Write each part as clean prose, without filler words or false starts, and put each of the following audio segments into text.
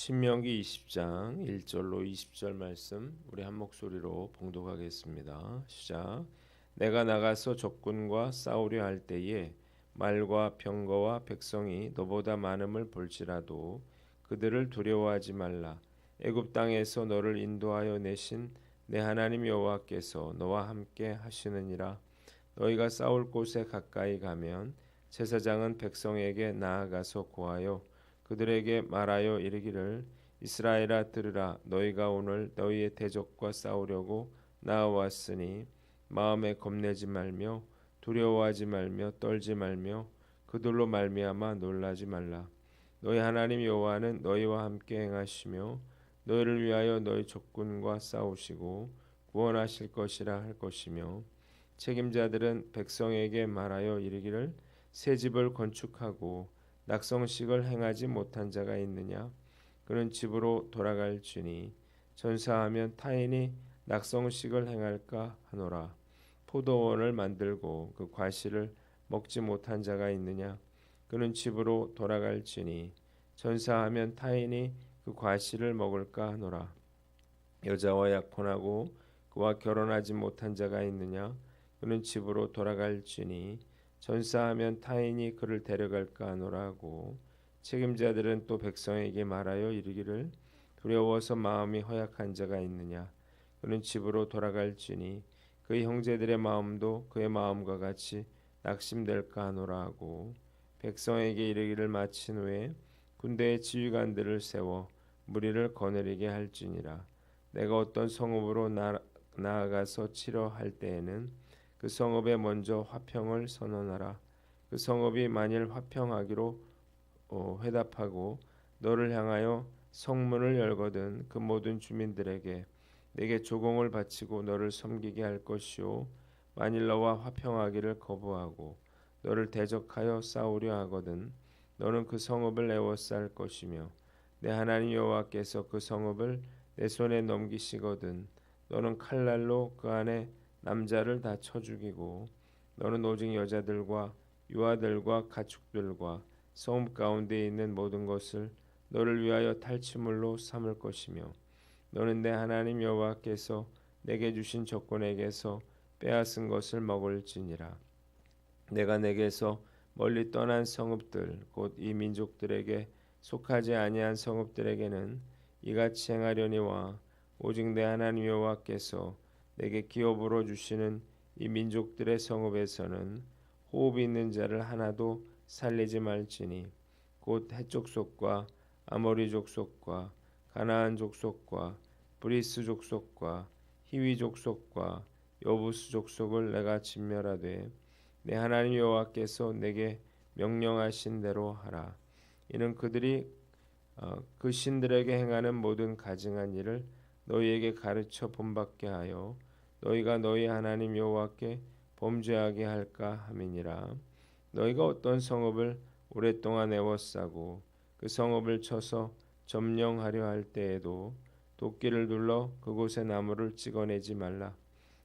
신명기 20장 1절로 20절 말씀 우리 한 목소리로 봉독하겠습니다. 시작. 내가 나가서 적군과 싸우려 할 때에 말과 병거와 백성이 너보다 많음을 볼지라도 그들을 두려워하지 말라. 애굽 땅에서 너를 인도하여 내신 내 하나님 여호와께서 너와 함께 하시느니라. 너희가 싸울 곳에 가까이 가면 제사장은 백성에게 나아가서 고하여 그들에게 말하여 이르기를 이스라엘아 들으라. 너희가 오늘 너희의 대적과 싸우려고 나아왔으니 마음에 겁내지 말며 두려워하지 말며 떨지 말며 그들로 말미암아 놀라지 말라. 너희 하나님 여호와는 너희와 함께 행하시며 너희를 위하여 너희 적군과 싸우시고 구원하실 것이라 할 것이며 책임자들은 백성에게 말하여 이르기를 새 집을 건축하고 낙성식을 행하지 못한 자가 있느냐? 그는 집으로 돌아갈지니 전사하면 타인이 낙성식을 행할까 하노라. 포도원을 만들고 그 과실을 먹지 못한 자가 있느냐? 그는 집으로 돌아갈지니 전사하면 타인이 그 과실을 먹을까 하노라. 여자와 약혼하고 그와 결혼하지 못한 자가 있느냐? 그는 집으로 돌아갈지니 전사하면 타인이 그를 데려갈까 하노라 하고 책임자들은 또 백성에게 말하여 이르기를 두려워서 마음이 허약한 자가 있느냐? 그는 집으로 돌아갈지니 그의 형제들의 마음도 그의 마음과 같이 낙심될까 하노라 하고 백성에게 이르기를 마친 후에 군대의 지휘관들을 세워 무리를 거느리게 할지니라. 내가 어떤 성읍으로 나아가서 치러 할 때에는 그 성읍에 먼저 화평을 선언하라. 그 성읍이 만일 화평하기로 회답하고 너를 향하여 성문을 열거든 그 모든 주민들에게 내게 조공을 바치고 너를 섬기게 할 것이요 만일 너와 화평하기를 거부하고 너를 대적하여 싸우려 하거든 너는 그 성읍을 에워쌀 것이며 내 하나님 여호와께서 그 성읍을 내 손에 넘기시거든 너는 칼날로 그 안에 남자를 다 쳐 죽이고 너는 오직 여자들과 유아들과 가축들과 성읍 가운데 있는 모든 것을 너를 위하여 탈취물로 삼을 것이며 너는 내 하나님 여호와께서 내게 주신 적군에게서 빼앗은 것을 먹을지니라. 내가 내게서 멀리 떠난 성읍들 곧 이 민족들에게 속하지 아니한 성읍들에게는 이같이 행하려니와 오직 내 하나님 여호와께서 내게 기업으로 주시는 이 민족들의 성읍에서는 호흡 있는 자를 하나도 살리지 말지니 곧 헷 족속과 아모리 족속과 가나안 족속과 브리스 족속과 히위 족속과 여부스 족속을 내가 진멸하되 내 하나님 여호와께서 내게 명령하신 대로 하라. 이는 그들이 그 신들에게 행하는 모든 가증한 일을 너희에게 가르쳐 본받게 하여 너희가 너희 하나님 여호와께 범죄하게 할까 함이니라. 너희가 어떤 성읍을 오랫동안 에워싸고 그 성읍을 쳐서 점령하려 할 때에도 도끼를 눌러 그곳의 나무를 찍어내지 말라.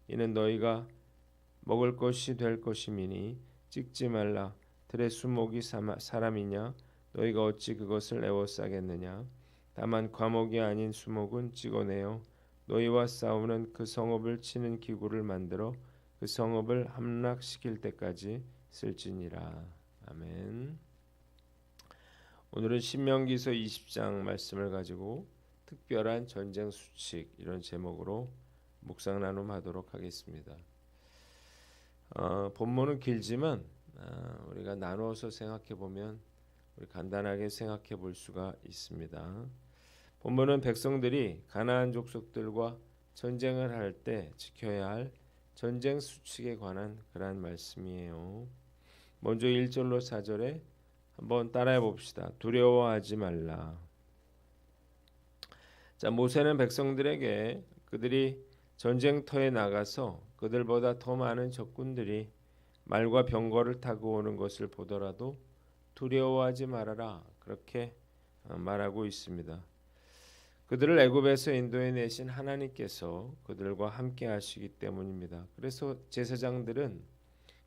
이는 너희가 먹을 것이 될 것임이니 찍지 말라. 들의 수목이 사람이냐? 너희가 어찌 그것을 에워싸겠느냐? 다만 과목이 아닌 수목은 찍어내어 너희와 싸우는 그 성읍을 치는 기구를 만들어 그 성읍을 함락시킬 때까지 쓸지니라. 아멘. 오늘은 신명기서 20장 말씀을 가지고 특별한 전쟁 수칙 이런 제목으로 묵상 나눔하도록 하겠습니다. 본문은 길지만 우리가 나누어서 생각해 보면 우리 간단하게 생각해 볼 수가 있습니다. 본문은 백성들이 가나안 족속들과 전쟁을 할 때 지켜야 할 전쟁 수칙에 관한 그러한 말씀이에요. 먼저 1절로 4절에 한번 따라해 봅시다. 두려워하지 말라. 자, 모세는 백성들에게 그들이 전쟁터에 나가서 그들보다 더 많은 적군들이 말과 병거를 타고 오는 것을 보더라도 두려워하지 말아라. 그렇게 말하고 있습니다. 그들을 애굽에서 인도해 내신 하나님께서 그들과 함께 하시기 때문입니다. 그래서 제사장들은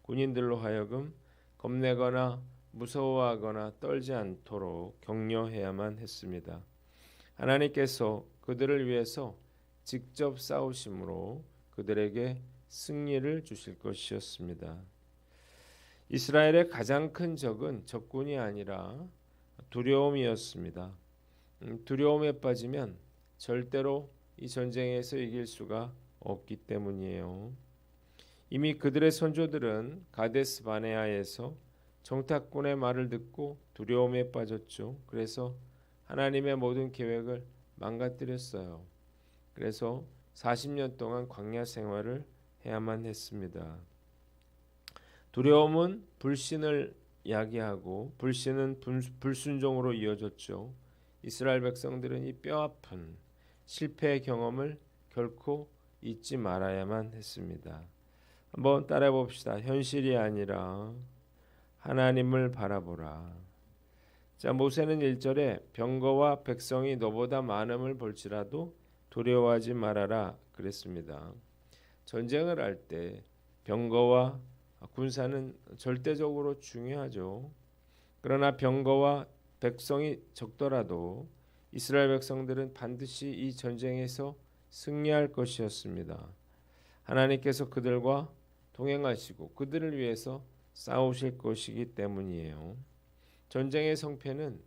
군인들로 하여금 겁내거나 무서워하거나 떨지 않도록 격려해야만 했습니다. 하나님께서 그들을 위해서 직접 싸우심으로 그들에게 승리를 주실 것이었습니다. 이스라엘의 가장 큰 적은 적군이 아니라 두려움이었습니다. 두려움에 빠지면 절대로 이 전쟁에서 이길 수가 없기 때문이에요. 이미 그들의 선조들은 가데스 바네아에서 정탐꾼의 말을 듣고 두려움에 빠졌죠. 그래서 하나님의 모든 계획을 망가뜨렸어요. 그래서 40년 동안 광야 생활을 해야만 했습니다. 두려움은 불신을 야기하고 불신은 불순종으로 이어졌죠. 이스라엘 백성들은 이 뼈아픈 실패의 경험을 결코 잊지 말아야만 했습니다. 한번 따라해 봅시다. 현실이 아니라 하나님을 바라보라. 자, 모세는 1절에 병거와 백성이 너보다 많음을 볼지라도 두려워하지 말아라 그랬습니다. 전쟁을 할 때 병거와 군사는 절대적으로 중요하죠. 그러나 병거와 백성이 적더라도 이스라엘 백성들은 반드시 이 전쟁에서 승리할 것이었습니다. 하나님께서 그들과 동행하시고 그들을 위해서 싸우실 것이기 때문이에요. 전쟁의 성패는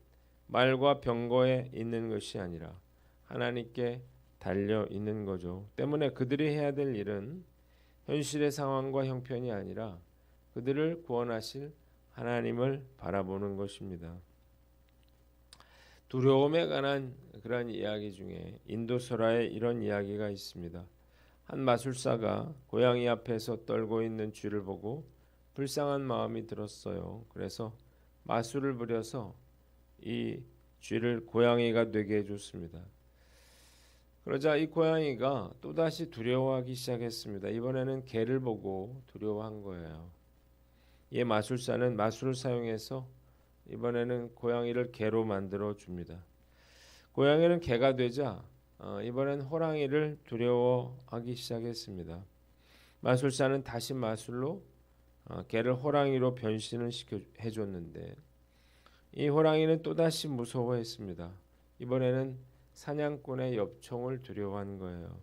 말과 병거에 있는 것이 아니라 하나님께 달려 있는 거죠. 때문에 그들이 해야 될 일은 현실의 상황과 형편이 아니라 그들을 구원하실 하나님을 바라보는 것입니다. 두려움에 관한 그런 이야기 중에 인도설화에 이런 이야기가 있습니다. 한 마술사가 고양이 앞에서 떨고 있는 쥐를 보고 불쌍한 마음이 들었어요. 그래서 마술을 부려서 이 쥐를 고양이가 되게 해줬습니다. 그러자 이 고양이가 또다시 두려워하기 시작했습니다. 이번에는 개를 보고 두려워한 거예요. 이 마술사는 마술을 사용해서 이번에는 고양이를 개로 만들어 줍니다. 고양이는 개가 되자 이번엔 호랑이를 두려워하기 시작했습니다. 마술사는 다시 마술로 개를 호랑이로 변신을 해줬는데 이 호랑이는 또다시 무서워했습니다. 이번에는 사냥꾼의 엽총을 두려워한 거예요.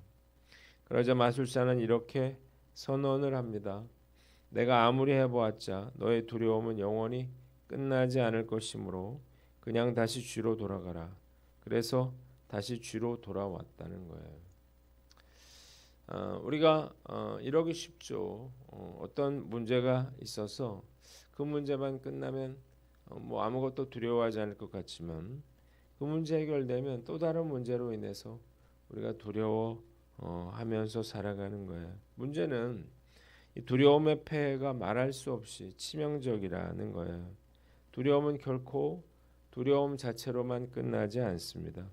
그러자 마술사는 이렇게 선언을 합니다. 내가 아무리 해보았자 너의 두려움은 영원히 끝나지 않을 것이므로 그냥 다시 쥐로 돌아가라. 그래서 다시 쥐로 돌아왔다는 거예요. 우리가 이러기 쉽죠. 어떤 문제가 있어서 그 문제만 끝나면 뭐 아무것도 두려워하지 않을 것 같지만 그 문제 해결되면 또 다른 문제로 인해서 우리가 두려워하면서 살아가는 거예요. 문제는 이 두려움의 폐해가 말할 수 없이 치명적이라는 거예요. 두려움은 결코 두려움 자체로만 끝나지 않습니다.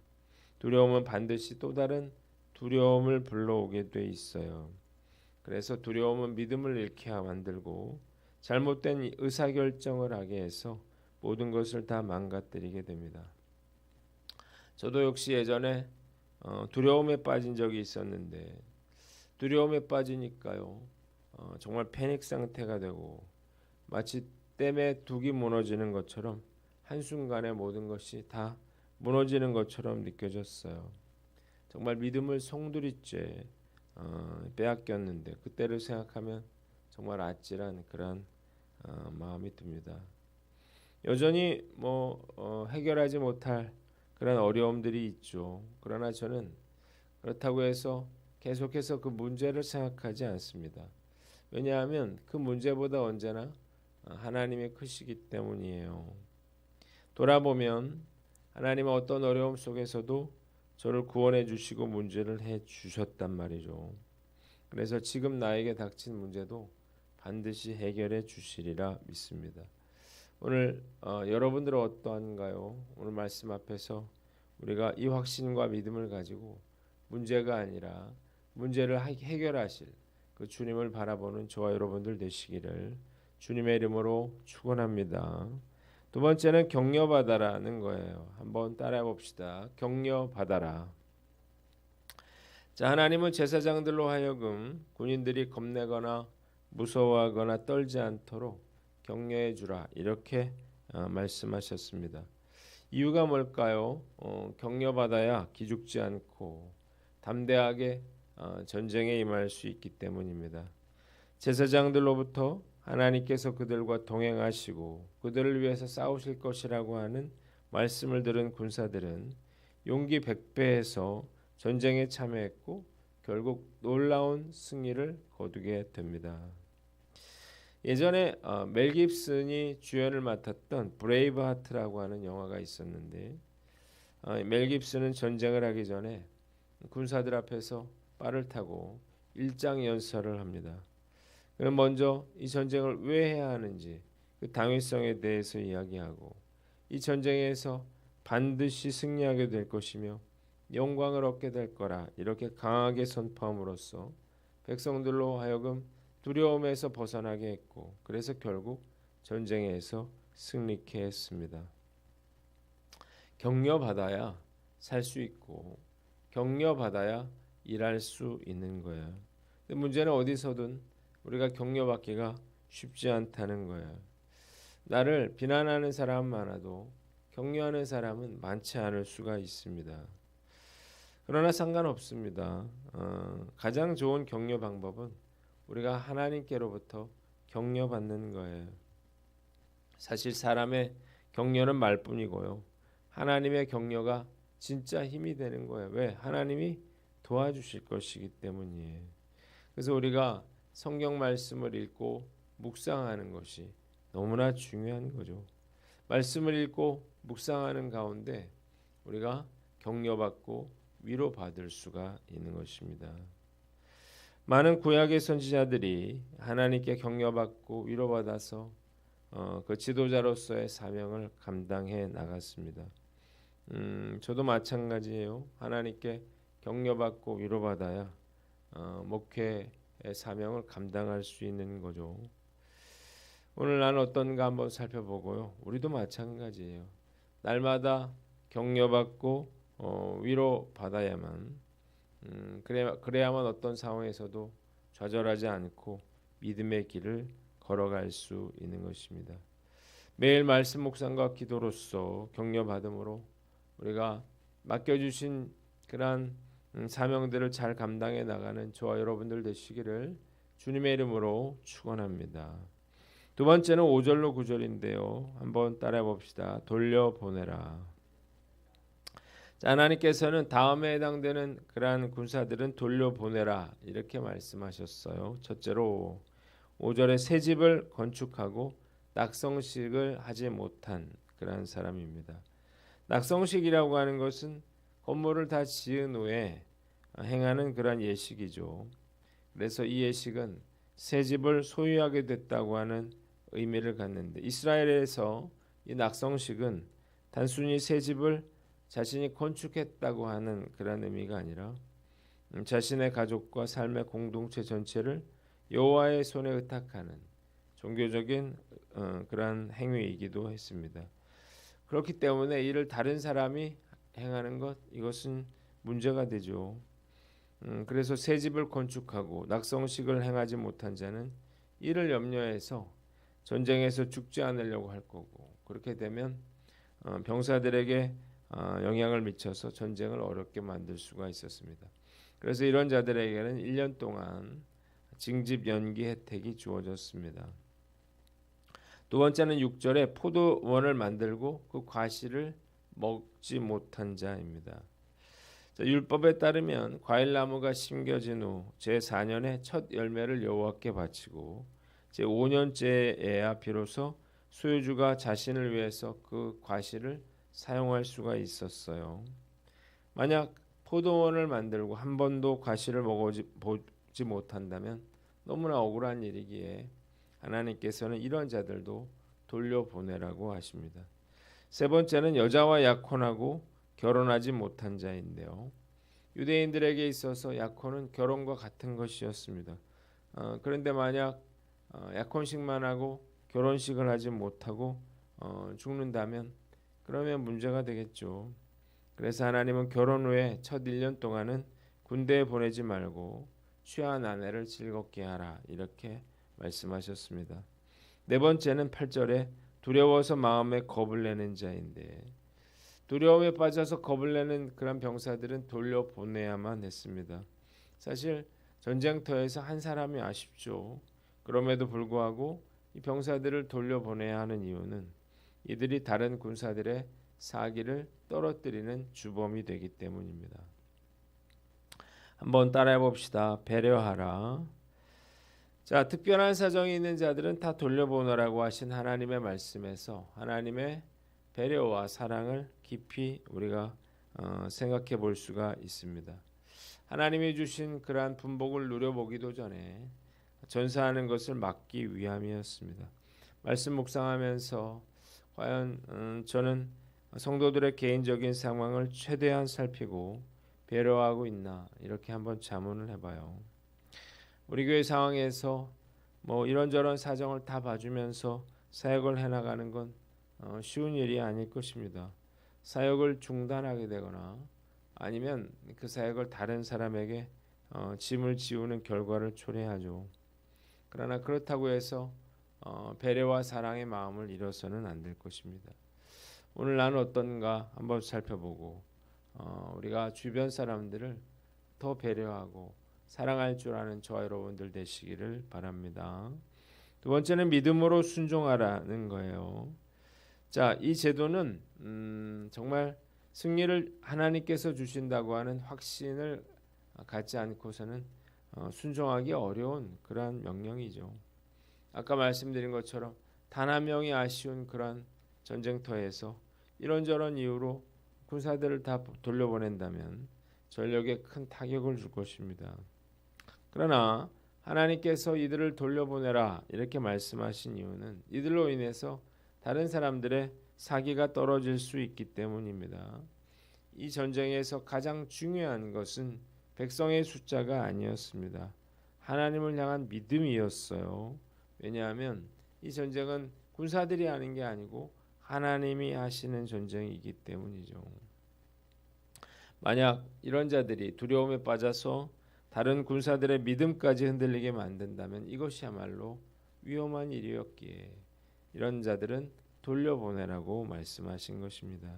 두려움은 반드시 또 다른 두려움을 불러오게 돼 있어요. 그래서 두려움은 믿음을 잃게 만들고 잘못된 의사결정을 하게 해서 모든 것을 다 망가뜨리게 됩니다. 저도 역시 예전에 두려움에 빠진 적이 있었는데 두려움에 빠지니까요 정말 패닉 상태가 되고 마치 댐에 둑이 무너지는 것처럼 한순간에 모든 것이 다 무너지는 것처럼 느껴졌어요. 정말 믿음을 송두리째 빼앗겼는데 그때를 생각하면 정말 아찔한 그런 마음이 듭니다. 여전히 해결하지 못할 그런 어려움들이 있죠. 그러나 저는 그렇다고 해서 계속해서 그 문제를 생각하지 않습니다. 왜냐하면 그 문제보다 언제나 하나님이 크시기 때문이에요. 돌아보면 하나님은 어떤 어려움 속에서도 저를 구원해 주시고 문제를 해 주셨단 말이죠. 그래서 지금 나에게 닥친 문제도 반드시 해결해 주시리라 믿습니다. 오늘 여러분들은 어떠한가요? 오늘 말씀 앞에서 우리가 이 확신과 믿음을 가지고 문제가 아니라 문제를 해결하실 그 주님을 바라보는 저와 여러분들 되시기를 주님의 이름으로 축원합니다. 두 번째는 격려받아라는 거예요. 한번 따라해 봅시다. 격려받아라. 자, 하나님은 제사장들로 하여금 군인들이 겁내거나 무서워하거나 떨지 않도록 격려해 주라 이렇게 말씀하셨습니다. 이유가 뭘까요? 격려받아야 기죽지 않고 담대하게 전쟁에 임할 수 있기 때문입니다. 제사장들로부터 하나님께서 그들과 동행하시고 그들을 위해서 싸우실 것이라고 하는 말씀을 들은 군사들은 용기 백배해서 전쟁에 참여했고 결국 놀라운 승리를 거두게 됩니다. 예전에 멜 깁슨이 주연을 맡았던 브레이브 하트라고 하는 영화가 있었는데 멜 깁슨은 전쟁을 하기 전에 군사들 앞에서 빠를 타고 일장연설을 합니다. 그럼 먼저 이 전쟁을 왜 해야 하는지 그 당위성에 대해서 이야기하고 이 전쟁에서 반드시 승리하게 될 것이며 영광을 얻게 될 거라 이렇게 강하게 선포함으로써 백성들로 하여금 두려움에서 벗어나게 했고 그래서 결국 전쟁에서 승리케 했습니다. 격려받아야 살 수 있고 격려받아야 일할 수 있는 거예요. 근데 문제는 어디서든 우리가 격려받기가 쉽지 않다는 거예요. 나를 비난하는 사람은 많아도 격려하는 사람은 많지 않을 수가 있습니다. 그러나 상관없습니다. 가장 좋은 격려 방법은 우리가 하나님께로부터 격려받는 거예요. 사실 사람의 격려는 말뿐이고요. 하나님의 격려가 진짜 힘이 되는 거예요. 왜? 하나님이 도와주실 것이기 때문이에요. 그래서 우리가 성경 말씀을 읽고 묵상하는 것이 너무나 중요한 거죠. 말씀을 읽고 묵상하는 가운데 우리가 격려받고 위로받을 수가 있는 것입니다. 많은 구약의 선지자들이 하나님께 격려받고 위로받아서 그 지도자로서의 사명을 감당해 나갔습니다. 저도 마찬가지예요. 하나님께 격려받고 위로받아야 목회의 사명을 감당할 수 있는 거죠. 오늘 나는 어떤가 한번 살펴보고요. 우리도 마찬가지예요. 날마다 격려받고 위로받아야만 그래야만 어떤 상황에서도 좌절하지 않고 믿음의 길을 걸어갈 수 있는 것입니다. 매일 말씀 묵상과 기도로서 격려받음으로 우리가 맡겨주신 그러한 사명들을 잘 감당해 나가는 저와 여러분들 되시기를 주님의 이름으로 축원합니다. 두 번째는 5절로 9절인데요. 한번 따라해 봅시다. 돌려보내라. 하나님께서는 다음에 해당되는 그러한 군사들은 돌려보내라 이렇게 말씀하셨어요. 첫째로 5절에 새 집을 건축하고 낙성식을 하지 못한 그러한 사람입니다. 낙성식이라고 하는 것은 건물을 다 지은 후에 행하는 그러한 예식이죠. 그래서 이 예식은 새 집을 소유하게 됐다고 하는 의미를 갖는데 이스라엘에서 이 낙성식은 단순히 새 집을 자신이 건축했다고 하는 그런 의미가 아니라 자신의 가족과 삶의 공동체 전체를 여호와의 손에 의탁하는 종교적인 그러한 행위이기도 했습니다. 그렇기 때문에 이를 다른 사람이 행하는 이것은 문제가 되죠. 그래서 새 집을 건축하고 낙성식을 행하지 못한 자는 이를 염려해서 전쟁에서 죽지 않으려고 할 거고 그렇게 되면 병사들에게 영향을 미쳐서 전쟁을 어렵게 만들 수가 있었습니다. 그래서 이런 자들에게는 1년 동안 징집 연기 혜택이 주어졌습니다. 두 번째는 6절에 포도원을 만들고 그 과실을 먹지 못한 자입니다. 율법에 따르면 과일나무가 심겨진 후 제4년에 첫 열매를 여호와께 바치고 제5년째에야 비로소 소유주가 자신을 위해서 그 과실을 사용할 수가 있었어요. 만약 포도원을 만들고 한 번도 과실을 먹어보지 못한다면 너무나 억울한 일이기에 하나님께서는 이런 자들도 돌려보내라고 하십니다. 세 번째는 여자와 약혼하고 결혼하지 못한 자인데요. 유대인들에게 있어서 약혼은 결혼과 같은 것이었습니다. 그런데 만약 약혼식만 하고 결혼식을 하지 못하고 죽는다면 그러면 문제가 되겠죠. 그래서 하나님은 결혼 후에 첫 1년 동안은 군대에 보내지 말고 취한 아내를 즐겁게 하라 이렇게 말씀하셨습니다. 네 번째는 8절에 두려워서 마음에 겁을 내는 자인데 두려움에 빠져서 겁을 내는 그런 병사들은 돌려보내야만 했습니다. 사실 전쟁터에서 한 사람이 아쉽죠. 그럼에도 불구하고 이 병사들을 돌려보내야 하는 이유는 이들이 다른 군사들의 사기를 떨어뜨리는 주범이 되기 때문입니다. 한번 따라해 봅시다. 배려하라. 자, 특별한 사정이 있는 자들은 다 돌려보내라고 하신 하나님의 말씀에서 하나님의 배려와 사랑을 깊이 우리가 생각해 볼 수가 있습니다. 하나님이 주신 그러한 분복을 누려보기도 전에 전사하는 것을 막기 위함이었습니다. 말씀 묵상하면서 과연 저는 성도들의 개인적인 상황을 최대한 살피고 배려하고 있나 이렇게 한번 자문을 해봐요. 우리 교회 상황에서 뭐 이런저런 사정을 다 봐주면서 사역을 해나가는 건 쉬운 일이 아닐 것입니다. 사역을 중단하게 되거나 아니면 그 사역을 다른 사람에게 짐을 지우는 결과를 초래하죠. 그러나 그렇다고 해서 배려와 사랑의 마음을 잃어서는 안 될 것입니다. 오늘 나는 어떤가 한번 살펴보고 우리가 주변 사람들을 더 배려하고 사랑할 줄 아는 저와 여러분들 되시기를 바랍니다. 두 번째는 믿음으로 순종하라는 거예요. 자, 이 제도는 정말 승리를 하나님께서 주신다고 하는 확신을 갖지 않고서는 순종하기 어려운 그러한 명령이죠. 아까 말씀드린 것처럼 단 한 명이 아쉬운 그런 전쟁터에서 이런저런 이유로 군사들을 다 돌려보낸다면 전력에 큰 타격을 줄 것입니다. 그러나 하나님께서 이들을 돌려보내라 이렇게 말씀하신 이유는 이들로 인해서 다른 사람들의 사기가 떨어질 수 있기 때문입니다. 이 전쟁에서 가장 중요한 것은 백성의 숫자가 아니었습니다. 하나님을 향한 믿음이었어요. 왜냐하면 이 전쟁은 군사들이 하는 게 아니고 하나님이 하시는 전쟁이기 때문이죠. 만약 이런 자들이 두려움에 빠져서 다른 군사들의 믿음까지 흔들리게 만든다면 이것이야말로 위험한 일이었기에 이런 자들은 돌려보내라고 말씀하신 것입니다.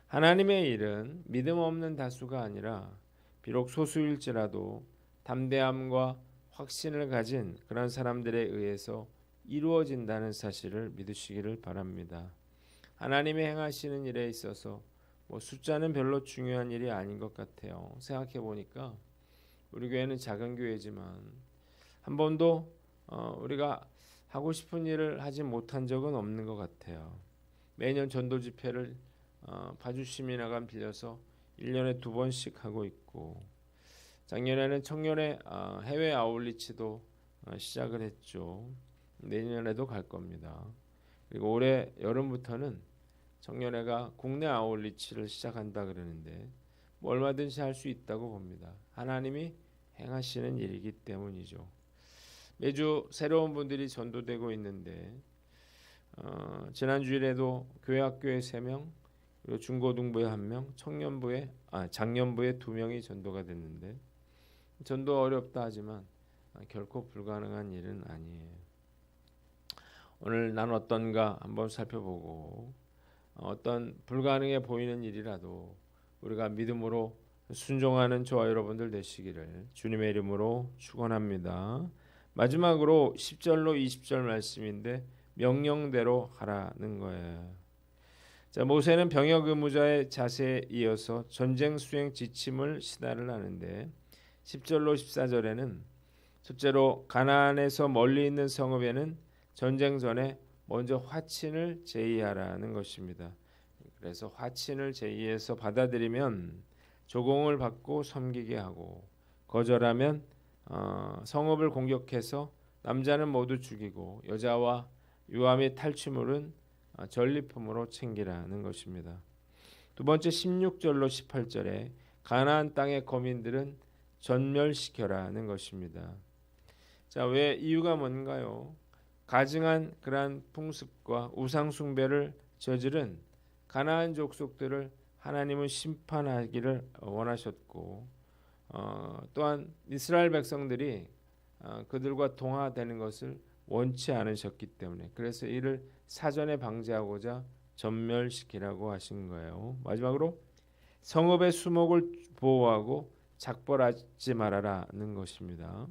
하나님의 일은 믿음 없는 다수가 아니라 비록 소수일지라도 담대함과 확신을 가진 그런 사람들에 의해서 이루어진다는 사실을 믿으시기를 바랍니다. 하나님의 행하시는 일에 있어서 숫자는 별로 중요한 일이 아닌 것 같아요. 생각해 보니까 우리 교회는 작은 교회지만 한 번도 우리가 하고 싶은 일을 하지 못한 적은 없는 것 같아요. 매년 전도 집회를 파주시민회관 빌려서 1년에 2번씩 하고 있고 작년에는 청년의 해외 아울리치도 시작을 했죠. 내년에도 갈 겁니다. 그리고 올해 여름부터는 청년회가 국내 아울리치를 시작한다 그러는데 얼마든지 할 수 있다고 봅니다. 하나님이 행하시는 일이기 때문이죠. 매주 새로운 분들이 전도되고 있는데 지난 주일에도 교회 학교에 3명, 그리고 중고등부에 1명, 장년부에 2명이 전도가 됐는데 전도 어렵다 하지만 결코 불가능한 일은 아니에요. 오늘 난 어떤가 한번 살펴보고 어떤 불가능해 보이는 일이라도 우리가 믿음으로 순종하는 저와 여러분들 되시기를 주님의 이름으로 축원합니다. 마지막으로 10절로 20절 말씀인데 명령대로 하라는 거예요. 자, 모세는 병역 의무자의 자세에 이어서 전쟁 수행 지침을 시달을 하는데 10절로 14절에는 첫째로 가나안에서 멀리 있는 성읍에는 전쟁 전에 먼저 화친을 제의하라는 것입니다. 그래서 화친을 제의해서 받아들이면 조공을 받고 섬기게 하고 거절하면 성읍을 공격해서 남자는 모두 죽이고 여자와 유아 및 탈취물은 전리품으로 챙기라는 것입니다. 두 번째 16절로 18절에 가나안 땅의 거민들은 전멸시켜라는 것입니다. 자, 왜 이유가 뭔가요? 가증한 그러한 풍습과 우상 숭배를 저지른 가나안 족속들을 하나님은 심판하기를 원하셨고 또한 이스라엘 백성들이 그들과 동화되는 것을 원치 않으셨기 때문에 그래서 이를 사전에 방지하고자 전멸시키라고 하신 거예요. 마지막으로 성읍의 수목을 보호하고 작벌하지 말아라는 것입니다.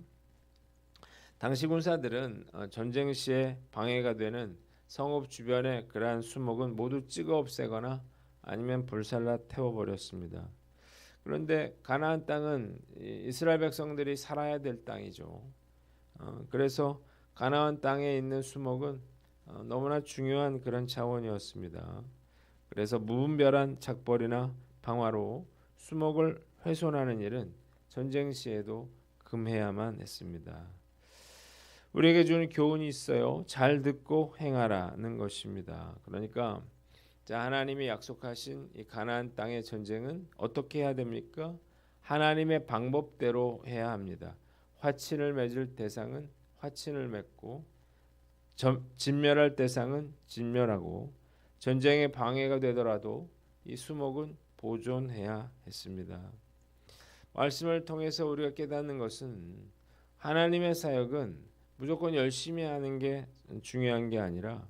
당시 군사들은 전쟁 시에 방해가 되는 성읍 주변의 그러한 수목은 모두 찍어 없애거나 아니면 불살라 태워버렸습니다. 그런데 가나안 땅은 이스라엘 백성들이 살아야 될 땅이죠. 그래서 가나안 땅에 있는 수목은 너무나 중요한 그런 차원이었습니다. 그래서 무분별한 작벌이나 방화로 수목을 훼손하는 일은 전쟁 시에도 금해야만 했습니다. 우리에게 주는 교훈이 있어요. 잘 듣고 행하라는 것입니다. 그러니까 하나님이 약속하신 이 가나안 땅의 전쟁은 어떻게 해야 됩니까? 하나님의 방법대로 해야 합니다. 화친을 맺을 대상은 화친을 맺고 진멸할 대상은 진멸하고 전쟁에 방해가 되더라도 이 수목은 보존해야 했습니다. 말씀을 통해서 우리가 깨닫는 것은 하나님의 사역은 무조건 열심히 하는 게 중요한 게 아니라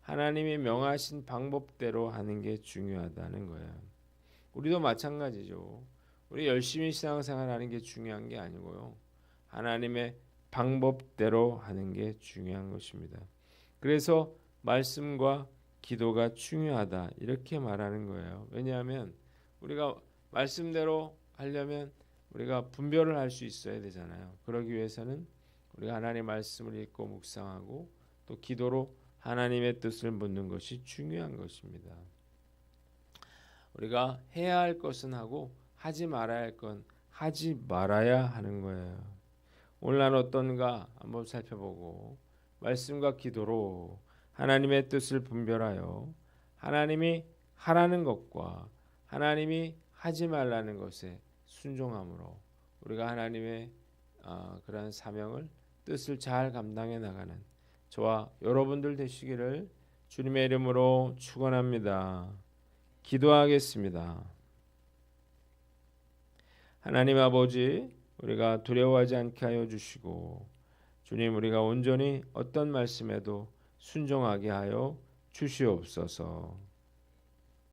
하나님이 명하신 방법대로 하는 게 중요하다는 거예요. 우리도 마찬가지죠. 우리 열심히 신앙생활하는 게 중요한 게 아니고요. 하나님의 방법대로 하는 게 중요한 것입니다. 그래서 말씀과 기도가 중요하다 이렇게 말하는 거예요. 왜냐하면 우리가 말씀대로 하려면 우리가 분별을 할 수 있어야 되잖아요. 그러기 위해서는 우리가 하나님의 말씀을 읽고 묵상하고 또 기도로 하나님의 뜻을 묻는 것이 중요한 것입니다. 우리가 해야 할 것은 하고 하지 말아야 할 건 하지 말아야 하는 거예요. 오늘 난 어떤가 한번 살펴보고 말씀과 기도로 하나님의 뜻을 분별하여 하나님이 하라는 것과 하나님이 하지 말라는 것에 순종함으로 우리가 하나님의 그러한 사명을 뜻을 잘 감당해 나가는 저와 여러분들 되시기를 주님의 이름으로 축원합니다. 기도하겠습니다. 하나님 아버지, 우리가 두려워하지 않게 하여 주시고 주님, 우리가 온전히 어떤 말씀에도 순종하게 하여 주시옵소서.